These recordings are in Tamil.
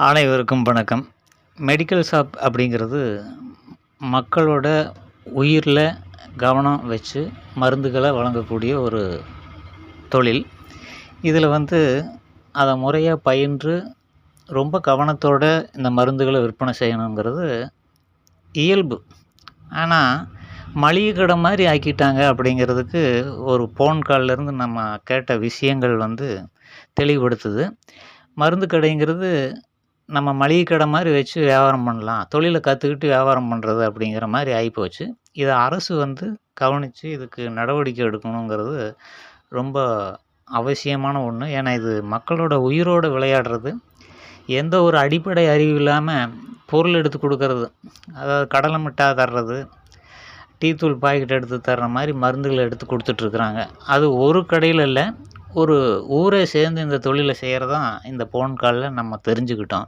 அனைவருக்கும் வணக்கம். மெடிக்கல் ஷாப் அப்படிங்கிறது மக்களோட உயிரில் கவனம் வச்சு மருந்துகளை வழங்கக்கூடிய ஒரு தொழில். இதில் அதை முறையாக பயின்று ரொம்ப கவனத்தோட இந்த மருந்துகளை விற்பனை செய்யணுங்கிறது இயல்பு. ஆனால் மளிகை கடை மாதிரி ஆக்கிட்டாங்க அப்படிங்கிறதுக்கு ஒரு ஃபோன் கால்லேருந்து நம்ம கேட்ட விஷயங்கள் தெளிவுபடுத்துது. மருந்து கடைங்கிறது நம்ம மளிகை கடை மாதிரி வச்சு வியாபாரம் பண்ணலாம், தொழிலை கற்றுக்கிட்டு வியாபாரம் பண்ணுறது அப்படிங்கிற மாதிரி ஆகிப்போச்சு. இதை அரசு கவனித்து இதுக்கு நடவடிக்கை எடுக்கணுங்கிறது ரொம்ப அவசியமான ஒன்று. ஏன்னா இது மக்களோட உயிரோடு விளையாடுறது. எந்த ஒரு அடிப்படை அறிவு இல்லாமல் பொருள் எடுத்து கொடுக்கறது, அதாவது கடலை மிட்டாய் தர்றது, டீத்தூள் பாக்கெட் எடுத்து தர்ற மாதிரி மருந்துகளை எடுத்து கொடுத்துட்ருக்குறாங்க. அது ஒரு கடையில் இல்லை, ஒரு ஊரே சேர்ந்து இந்த தொழிலை செய்கிறதான் இந்த ஃபோன் காலில் நம்ம தெரிஞ்சுக்கிட்டோம்.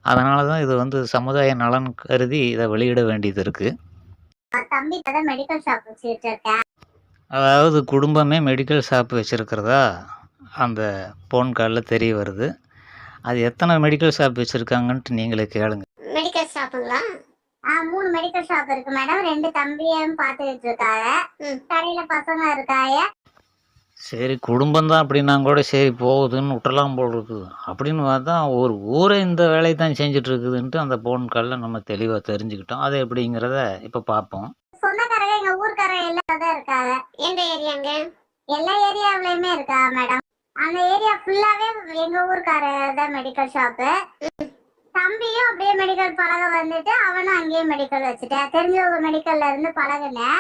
அதனால தான் இது சமுதாய நலன் கருதி இதை வெளியிட வேண்டியது இருக்குது. தம்பி மெடிக்கல் ஷாப் வச்சுருக்கேன். அதாவது குடும்பமே மெடிக்கல் ஷாப் வச்சுருக்கிறதா அந்த ஃபோன் காலில் தெரிய வருது. அது எத்தனை மெடிக்கல் ஷாப் வச்சுருக்காங்கன்ட்டு நீங்களே கேளுங்க. மெடிக்கல் ஷாப்புங்களா? 3 மெடிக்கல் ஷாப் இருக்கு மேடம். 2 தம்பியும் பார்த்துக்கிட்டு இருக்காங்க. கடையில பசங்க இருக்காங்க. சரி, குடும்பம்தான் அப்படின்னா கூட சரி போகுதுன்னு விட்டுறலாம் போல் இருக்குது. அப்படின்னு பார்த்தா ஒரு ஊரை இந்த வேலையை தான் செஞ்சுட்டு இருக்குதுன்ட்டு அந்த ஃபோன் காலில் நம்ம தெளிவாக தெரிஞ்சுக்கிட்டோம். அது எப்படிங்கிறத இப்போ பார்ப்போம். சொந்தக்காரங்க எங்க ஊர்க்காரங்க எல்லாம் தான் இருக்காங்க. எந்த ஏரியாங்க? எல்லா ஏரியாவிலயுமே இருக்கா மேடம். அந்த ஏரியா ஃபுல்லாவே எங்க ஊர்க்காரங்க தான் மெடிக்கல் ஷாப்பு. தம்பியும் அப்படியே மெடிக்கல் பழக வந்துட்டு அவனும் அங்கேயே மெடிக்கல் வச்சுட்டேன். தெரிஞ்சவங்க மெடிக்கல்ல இருந்து பழகுனேன்.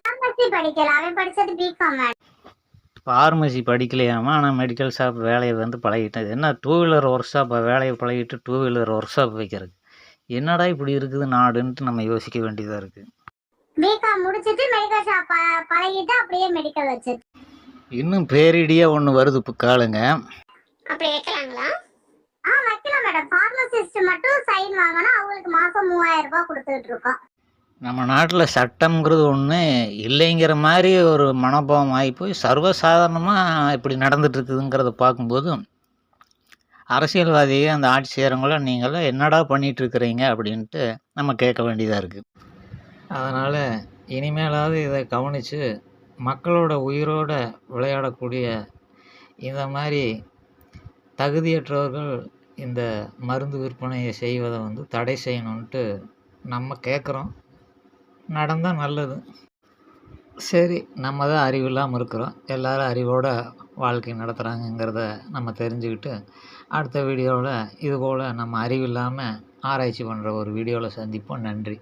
படிக்கல, அவன் படிச்சது பிகாம். ஃபார்மசி படிக்கலையாமா, ஆனால் மெடிக்கல் ஷாப் வேலையை பழகிட்டது. என்ன 2 வீலர் ஒர்க் ஷாப் வேலையை பழகிட்டு 2 வீலர் ஒர்க் ஷாப் வைக்கிறது என்னடா இப்படி இருக்குது நாடுன்ட்டு நம்ம யோசிக்க வேண்டியதாக இருக்குது. பிகாம் முடிச்சிட்டு மெடிக்கல் ஷாப் பழகிட்டு அப்படியே மெடிக்கல் வச்சு இன்னும் பேரிடியாக ஒன்று வருது இப்போ காலுங்க. அப்படி வைக்கலாங்களா? வைக்கலாம் மேடம். ஃபார்மசிஸ்ட் மட்டும் சைன் வாங்கினா அவங்களுக்கு மாதம் 3000 ரூபாய் கொடுத்துட்டு இருக்கோம். நம்ம நாட்டில் சட்டம்ங்கிறது ஒன்று இல்லைங்கிற மாதிரி ஒரு மனோபாவம் ஆகி போய் சர்வசாதாரணமாக இப்படி நடந்துட்டுருக்குதுங்கிறத பார்க்கும்போது அரசியல்வாதியை அந்த ஆட்சி செய்கிறவங்களும் நீங்களாம் என்னடா பண்ணிகிட்ருக்குறீங்க அப்படின்ட்டு நம்ம கேட்க வேண்டியதாக இருக்குது. அதனால் இனிமேலாவது இதை கவனித்து மக்களோட உயிரோட விளையாடக்கூடிய இந்த மாதிரி தகுதியற்றவர்கள் இந்த மருந்து விற்பனையை செய்வதை தடை செய்யணுன்ட்டு நம்ம கேட்குறோம். நடந்தால் நல்லது. சரி, நம்ம தான் அறிவில்லாமல் இருக்கிறோம், எல்லோரும் அறிவோடு வாழ்க்கை நடத்துகிறாங்கங்கிறத நம்ம தெரிஞ்சுக்கிட்டு அடுத்த வீடியோவில் இதுபோல் நம்ம அறிவில்லாமல் ஆராய்ச்சி பண்ணுற ஒரு வீடியோவில் சந்திப்போம். நன்றி.